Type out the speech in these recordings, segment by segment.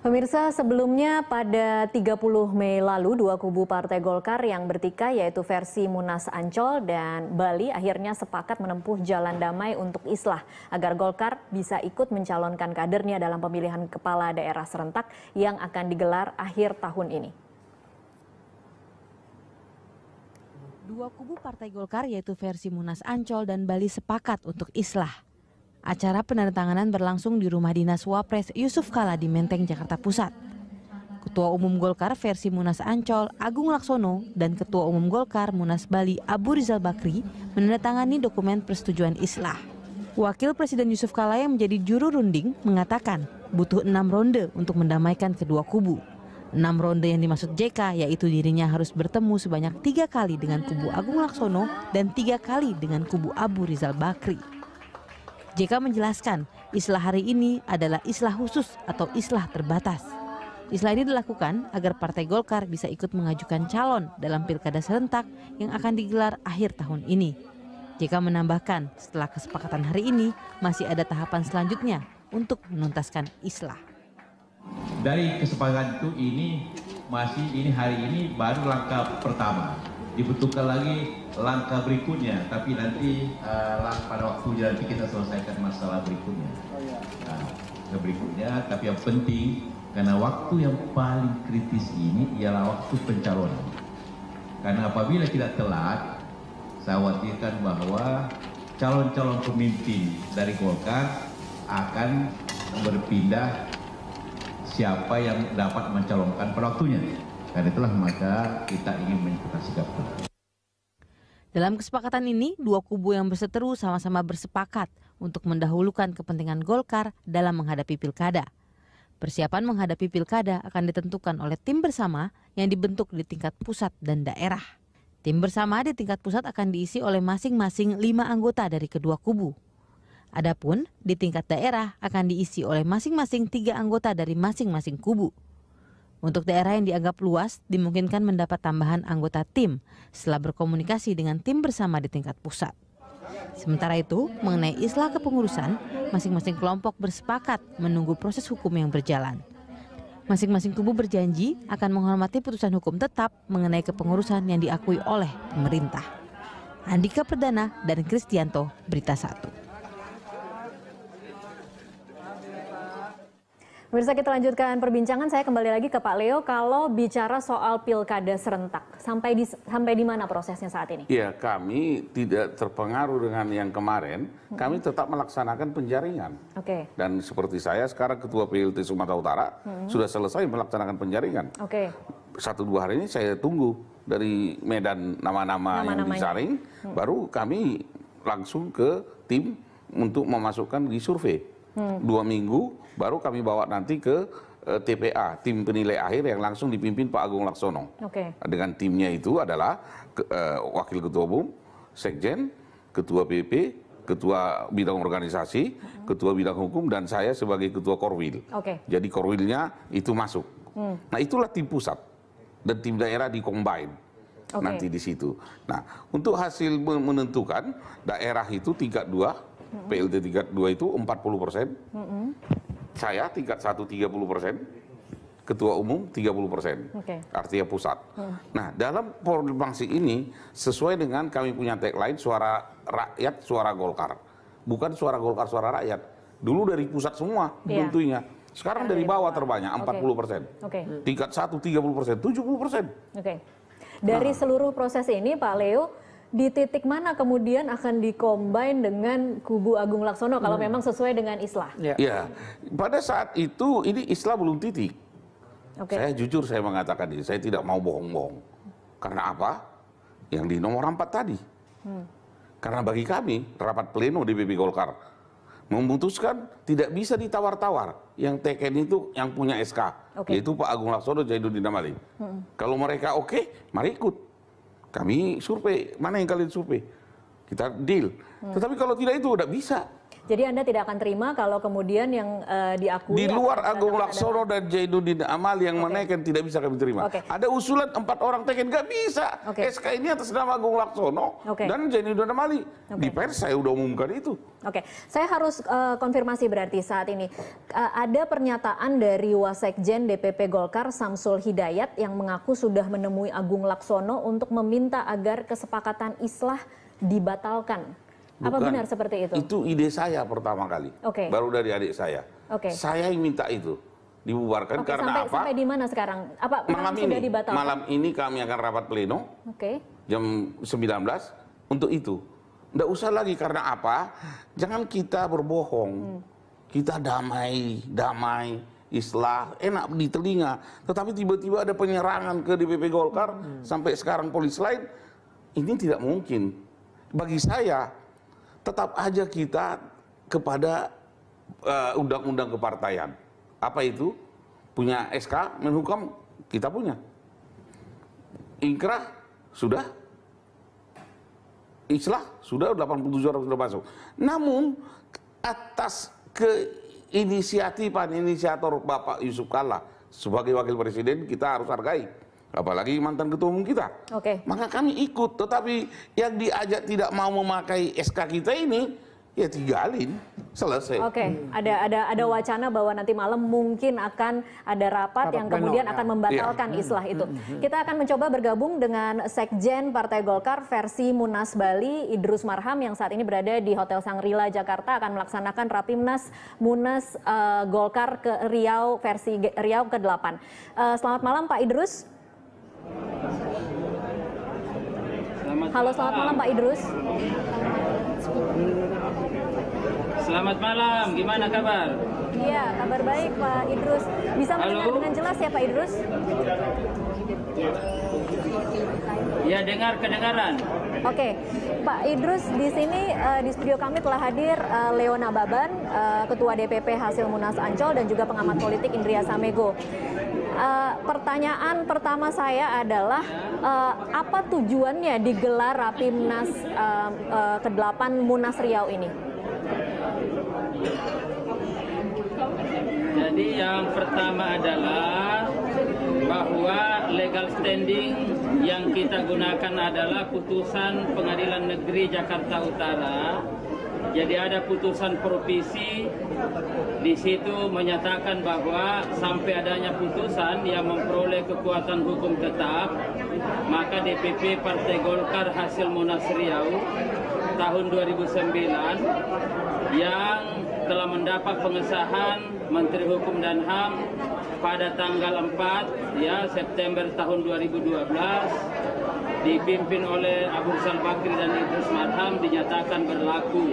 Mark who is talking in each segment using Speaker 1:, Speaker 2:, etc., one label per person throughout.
Speaker 1: Pemirsa, sebelumnya pada 30 Mei lalu dua kubu Partai Golkar yang bertikai yaitu versi Munas Ancol dan Bali akhirnya sepakat menempuh jalan damai untuk islah agar Golkar bisa ikut mencalonkan kadernya dalam pemilihan kepala daerah serentak yang akan digelar akhir tahun ini.
Speaker 2: Dua kubu Partai Golkar yaitu versi Munas Ancol dan Bali sepakat untuk islah. Acara penandatanganan berlangsung di rumah dinas Wapres Yusuf Kala di Menteng, Jakarta Pusat. Ketua Umum Golkar versi Munas Ancol, Agung Laksono, dan Ketua Umum Golkar Munas Bali, Abu Rizal Bakri, menandatangani dokumen persetujuan islah. Wakil Presiden Yusuf Kala yang menjadi juru runding mengatakan butuh 6 ronde untuk mendamaikan kedua kubu. 6 ronde yang dimaksud JK yaitu dirinya harus bertemu sebanyak 3 kali dengan kubu Agung Laksono dan 3 kali dengan kubu Abu Rizal Bakri. JK menjelaskan, islah hari ini adalah islah khusus atau islah terbatas. Islah ini dilakukan agar Partai Golkar bisa ikut mengajukan calon dalam pilkada serentak yang akan digelar akhir tahun ini. JK menambahkan, setelah kesepakatan hari ini, masih ada tahapan selanjutnya untuk menuntaskan islah.
Speaker 3: Dari kesepakatan itu ini hari ini baru langkah pertama. Dibutuhkan lagi langkah berikutnya, tapi nanti pada waktunya nanti kita selesaikan masalah berikutnya. Tapi yang penting karena waktu yang paling kritis ini ialah waktu pencalonan. Karena apabila tidak telat, saya khawatirkan bahwa calon-calon pemimpin dari Golkar akan berpindah siapa yang dapat mencalonkan pada waktunya. Karena itulah maka kita ingin menentukan sikap.
Speaker 2: Dalam kesepakatan ini, dua kubu yang berseteru sama-sama bersepakat untuk mendahulukan kepentingan Golkar dalam menghadapi pilkada. Persiapan menghadapi pilkada akan ditentukan oleh tim bersama yang dibentuk di tingkat pusat dan daerah. Tim bersama di tingkat pusat akan diisi oleh masing-masing 5 anggota dari kedua kubu. Adapun di tingkat daerah akan diisi oleh masing-masing 3 anggota dari masing-masing kubu. Untuk daerah yang dianggap luas, dimungkinkan mendapat tambahan anggota tim setelah berkomunikasi dengan tim bersama di tingkat pusat. Sementara itu, mengenai islah kepengurusan, masing-masing kelompok bersepakat menunggu proses hukum yang berjalan. Masing-masing kubu berjanji akan menghormati putusan hukum tetap mengenai kepengurusan yang diakui oleh pemerintah. Andika Perdana dan Kristianto, Berita 1.
Speaker 1: Pemirsa, kita lanjutkan perbincangan. Saya kembali lagi ke Pak Leo. Kalau bicara soal pilkada serentak, sampai di mana prosesnya saat ini?
Speaker 4: Ya, kami tidak terpengaruh dengan yang kemarin. Kami tetap melaksanakan penjaringan.
Speaker 1: Oke.
Speaker 4: Dan seperti saya sekarang Ketua PLT Sumatera Utara sudah selesai melaksanakan penjaringan.
Speaker 1: Oke.
Speaker 4: 1-2 hari ini saya tunggu dari Medan nama-nama yang disaring, baru kami langsung ke tim untuk memasukkan di survei. 2 minggu baru kami bawa nanti ke TPA, tim penilai akhir yang langsung dipimpin Pak Agung Laksono. Dengan timnya itu adalah Wakil Ketua Umum, Sekjen, Ketua PP, Ketua Bidang Organisasi, Ketua Bidang Hukum, dan saya sebagai Ketua Korwil. Jadi Korwilnya itu masuk. Nah, itulah tim pusat dan tim daerah di-combine nanti di situ. Nah, untuk hasil menentukan daerah itu tingkat 2, PLT tingkat 2 itu 40%, saya tingkat 1 30%, Ketua Umum 30%, artinya pusat. Nah, dalam formasi ini sesuai dengan kami punya tagline suara rakyat, suara Golkar. Bukan suara Golkar, suara rakyat. Dulu dari pusat semua tentunya. Sekarang dari bawah terbanyak 40%. Tingkat 1 30%, 70%.
Speaker 1: Dari seluruh proses ini Pak Leo, di titik mana kemudian akan dikombin dengan kubu Agung Laksono kalau memang sesuai dengan islah?
Speaker 4: Ya, pada saat itu ini islah belum titik. Saya jujur saya mengatakan ini, saya tidak mau bohong-bohong. Karena apa? Yang di nomor 4 tadi. Karena bagi kami rapat pleno DPP Golkar memutuskan tidak bisa ditawar-tawar. Yang TKN itu yang punya SK, yaitu Pak Agung Laksono, Zainuddin Amali. Kalau mereka mari ikut. Kami survei, mana yang kalian survei? Kita deal. Tetapi kalau tidak itu udah bisa.
Speaker 1: Jadi Anda tidak akan terima kalau kemudian yang diakui...
Speaker 4: Di luar Agung Laksono dan Zainuddin Amali yang menaikkan tidak bisa kami terima. Ada usulan 4 orang teken, nggak bisa. SK ini atas nama Agung Laksono dan Zainuddin Amali. Di pers saya udah umumkan itu.
Speaker 1: Saya harus konfirmasi berarti saat ini. Ada pernyataan dari Wasekjen DPP Golkar Samsul Hidayat yang mengaku sudah menemui Agung Laksono untuk meminta agar kesepakatan islah dibatalkan. Apa benar seperti itu?
Speaker 4: Itu ide saya pertama kali. Baru dari adik saya. Saya yang minta itu dibubarkan karena apa?
Speaker 1: Sampai di mana sekarang? Apa
Speaker 4: malam
Speaker 1: sudah
Speaker 4: ini?
Speaker 1: dibatalkan?
Speaker 4: Malam ini kami akan rapat pleno. Jam 19 untuk itu. Nggak usah lagi karena apa? Jangan kita berbohong. Kita damai, islah, enak di telinga. Tetapi tiba-tiba ada penyerangan ke DPP Golkar sampai sekarang polis lain. Ini tidak mungkin. Bagi saya tetap aja kita kepada undang-undang kepartaian. Apa itu? Punya SK, Menhukam, kita punya. Inkrah, sudah. Islah, sudah 87 orang sudah masuk. Namun, atas inisiator Bapak Yusuf Kalla sebagai Wakil Presiden, kita harus hargai. Apalagi mantan ketua umum kita. Maka kami ikut, tetapi yang diajak tidak mau memakai SK kita ini, ya tinggalin, selesai.
Speaker 1: Ada wacana bahwa nanti malam mungkin akan ada rapat yang kemudian akan membatalkan islah itu. Kita akan mencoba bergabung dengan Sekjen Partai Golkar versi Munas Bali, Idrus Marham, yang saat ini berada di Hotel Sangrila Jakarta, akan melaksanakan Rapimnas Munas Golkar ke Riau versi Riau ke-8. Selamat malam Pak Idrus. Halo, selamat malam Pak Idrus.
Speaker 5: Selamat malam, gimana kabar?
Speaker 1: Iya, kabar baik Pak Idrus. Bisa mendengar dengan jelas ya Pak Idrus?
Speaker 5: Ya, kedengaran.
Speaker 1: Pak Idrus, di sini di studio kami telah hadir Leona Baban, Ketua DPP hasil Munas Ancol, dan juga pengamat politik Indria Samego. Pertanyaan pertama saya adalah apa tujuannya digelar Rapimnas ke-8 Munas Riau ini?
Speaker 5: Jadi yang pertama adalah bahwa legal standing yang kita gunakan adalah putusan Pengadilan Negeri Jakarta Utara. Jadi ada putusan provisi di situ menyatakan bahwa sampai adanya putusan yang memperoleh kekuatan hukum tetap, maka DPP Partai Golkar hasil Munas Riau tahun 2009 yang telah mendapat pengesahan Menteri Hukum dan HAM pada tanggal 4 September tahun 2012 dipimpin oleh Abu Rizal Bakri dan Idrus Marham dinyatakan berlaku.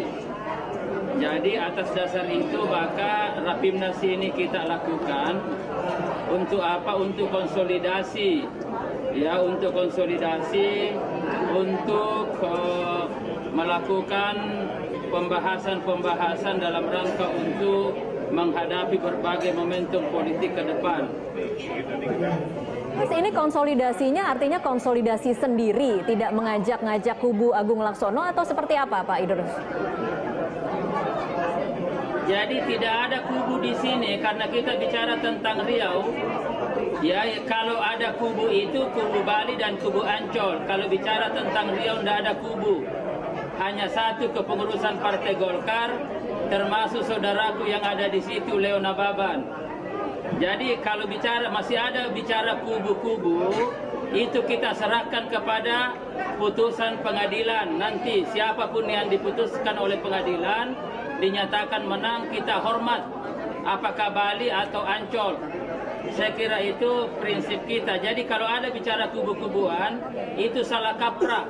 Speaker 5: Jadi atas dasar itu maka Rapimnas ini kita lakukan untuk apa? Untuk konsolidasi, untuk melakukan pembahasan dalam rangka untuk menghadapi berbagai momentum politik ke depan.
Speaker 1: Mas, ini konsolidasinya artinya konsolidasi sendiri, tidak mengajak-ngajak kubu Agung Laksono atau seperti apa Pak Idrus?
Speaker 5: Jadi tidak ada kubu di sini karena kita bicara tentang Riau. Ya, kalau ada kubu itu kubu Bali dan kubu Ancol. Kalau bicara tentang Riau tidak ada kubu. Hanya satu kepengurusan Partai Golkar, termasuk saudaraku yang ada di situ, Leona Baban. Jadi kalau masih ada bicara kubu-kubu, itu kita serahkan kepada putusan pengadilan. Nanti siapapun yang diputuskan oleh pengadilan dinyatakan menang, kita hormat, apakah Bali atau Ancol. Saya kira itu prinsip kita. Jadi kalau ada bicara kubu-kubuan, itu salah kaprah.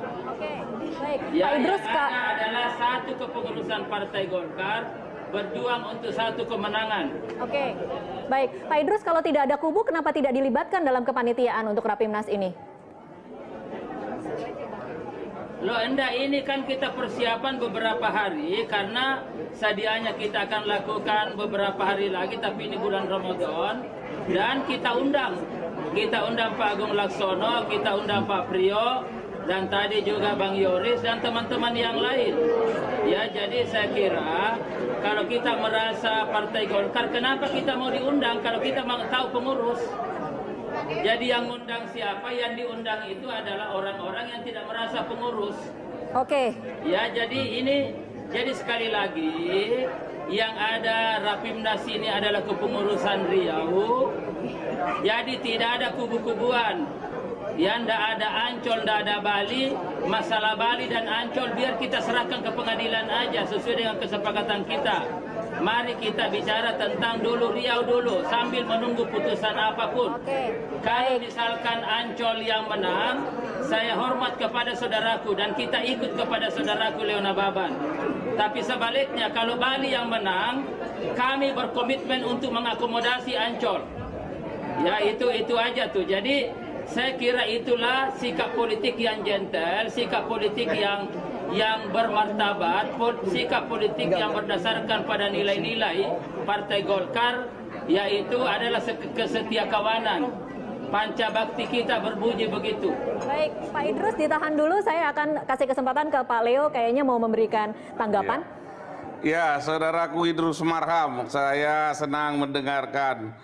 Speaker 1: Baik,
Speaker 5: Pak
Speaker 1: Idrus,
Speaker 5: yang ada adalah satu kepengurusan Partai Golkar berjuang untuk satu kemenangan.
Speaker 1: Baik, Pak Idrus, kalau tidak ada kubu, kenapa tidak dilibatkan dalam kepanitiaan untuk Rapimnas ini?
Speaker 5: Ini kan kita persiapan beberapa hari karena sedianya kita akan lakukan beberapa hari lagi, tapi ini bulan Ramadan dan kita undang Pak Agung Laksono, kita undang Pak Priyo dan tadi juga Bang Yoris dan teman-teman yang lain. Ya, jadi saya kira kalau kita merasa Partai Golkar, kenapa kita mau diundang kalau kita mau tahu pengurus? Jadi yang undang siapa? Yang diundang itu adalah orang-orang yang tidak merasa pengurus.
Speaker 1: Oke.
Speaker 5: Ya, jadi sekali lagi yang ada Rapimnas ini adalah kepengurusan Riau. Jadi tidak ada kubu-kubuan. Ya, tidak ada Ancol, tidak ada Bali. Masalah Bali dan Ancol biar kita serahkan ke pengadilan aja sesuai dengan kesepakatan kita. Mari kita bicara tentang dulu Riau dulu sambil menunggu putusan apapun. Kalau misalkan Ancol yang menang, saya hormat kepada saudaraku dan kita ikut kepada saudaraku Leona Baban. Tapi sebaliknya kalau Bali yang menang, kami berkomitmen untuk mengakomodasi Ancol. Ya, itu aja tuh. Jadi saya kira itulah sikap politik yang gentle, sikap politik yang bermartabat, sikap politik yang berdasarkan pada nilai-nilai Partai Golkar, yaitu adalah kesetiakawanan. Pancabakti kita berbunyi begitu.
Speaker 1: Baik, Pak Idrus ditahan dulu, saya akan kasih kesempatan ke Pak Leo, kayaknya mau memberikan tanggapan.
Speaker 4: Ya, saudaraku Idrus Marham, saya senang mendengarkan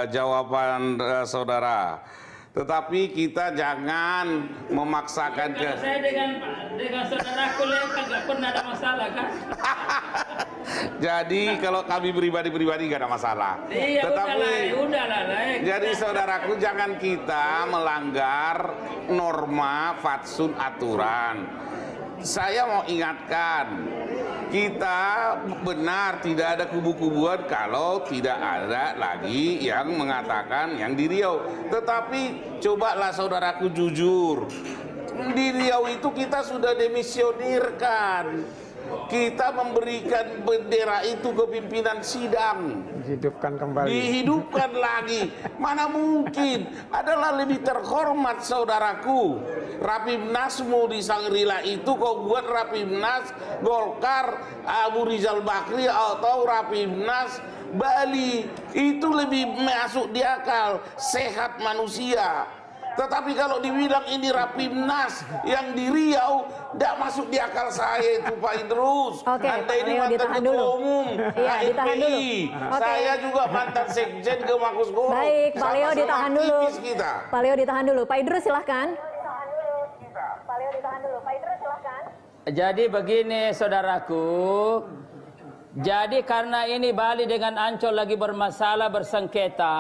Speaker 4: jawaban saudara. Tetapi kita jangan memaksakan
Speaker 5: Kalau saya dengan saudaraku Leo nggak pernah ada masalah kan?
Speaker 4: Jadi kalau kami pribadi nggak ada masalah.
Speaker 5: Iya,
Speaker 4: tetapi
Speaker 5: udahlah.
Speaker 4: Jadi saudaraku jangan kita melanggar norma fatsun aturan. Saya mau ingatkan, kita benar tidak ada kubu-kubuan kalau tidak ada lagi yang mengatakan yang di Riau. Tetapi cobalah saudaraku jujur, di Riau itu kita sudah demisionirkan. Kita memberikan bendera itu ke pimpinan sidang.
Speaker 6: Dihidupkan kembali.
Speaker 4: Dihidupkan lagi. Mana mungkin. Adalah lebih terhormat saudaraku. Rapimnasmu di Sangrila itu kau buat Rapimnas Golkar Abu Rizal Bakri atau Rapimnas Bali. Itu lebih masuk di akal. Sehat manusia. Tetapi kalau dibilang ini Rapimnas yang di Riau, tidak masuk di akal saya itu Pak Idrus. Anda ini mantan ketua umum HMPI. Saya juga mantan sekjen ke Makus Goro.
Speaker 1: Baik, Pak Leo ditahan dulu. Pak Leo ditahan dulu. Pak Idrus silahkan.
Speaker 5: Jadi begini saudaraku. Jadi karena ini Bali dengan Ancol lagi bermasalah, bersengketa.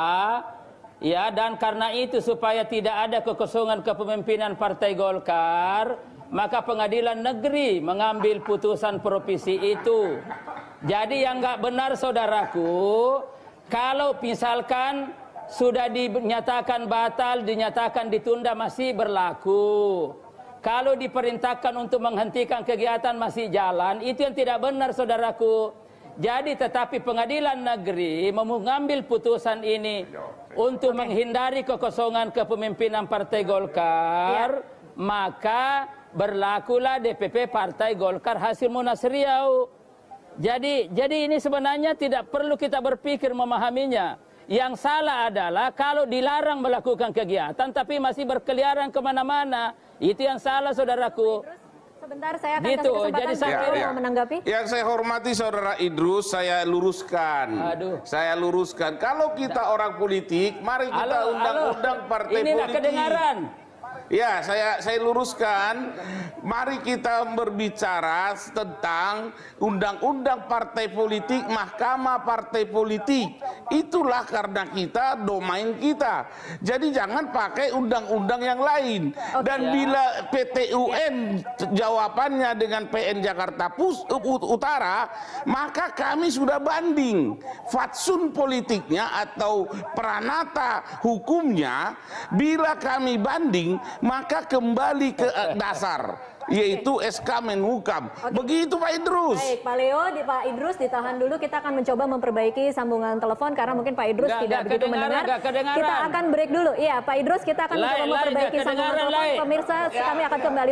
Speaker 5: Ya, dan karena itu supaya tidak ada kekosongan kepemimpinan Partai Golkar, maka pengadilan negeri mengambil putusan provisi itu. Jadi yang nggak benar saudaraku, kalau misalkan sudah dinyatakan batal, dinyatakan ditunda masih berlaku. Kalau diperintahkan untuk menghentikan kegiatan masih jalan, itu yang tidak benar saudaraku. Jadi tetapi pengadilan negeri mengambil putusan ini untuk menghindari kekosongan kepemimpinan Partai Golkar, maka berlakulah DPP Partai Golkar hasil Munas Riau. Jadi ini sebenarnya tidak perlu kita berpikir memahaminya. Yang salah adalah kalau dilarang melakukan kegiatan tapi masih berkeliaran kemana-mana. Itu yang salah saudaraku.
Speaker 1: Sebentar, saya akan kasih kesempatan Pak mau menanggapi.
Speaker 4: Yang saya hormati saudara Idrus, saya luruskan. Saya luruskan. Kalau kita orang politik, mari kita undang-undang partai politik.
Speaker 5: Ini kedengaran.
Speaker 4: Ya, saya luruskan. Mari kita berbicara tentang undang-undang partai politik, mahkamah partai politik. Itulah karena kita domain kita. Jadi jangan pakai undang-undang yang lain. Dan bila PT UN jawabannya dengan PN Jakarta Utara, maka kami sudah banding fatsun politiknya atau peranata hukumnya. Bila kami banding, maka kembali ke dasar, yaitu SK Menhukam. Begitu Pak Idrus.
Speaker 1: Baik, Pak Leo, Pak Idrus ditahan dulu. Kita akan mencoba memperbaiki sambungan telepon karena mungkin Pak Idrus tidak begitu mendengar. Kita akan break dulu. Iya, Pak Idrus, kita akan mencoba memperbaiki sambungan telepon. Pemirsa, kami akan kembali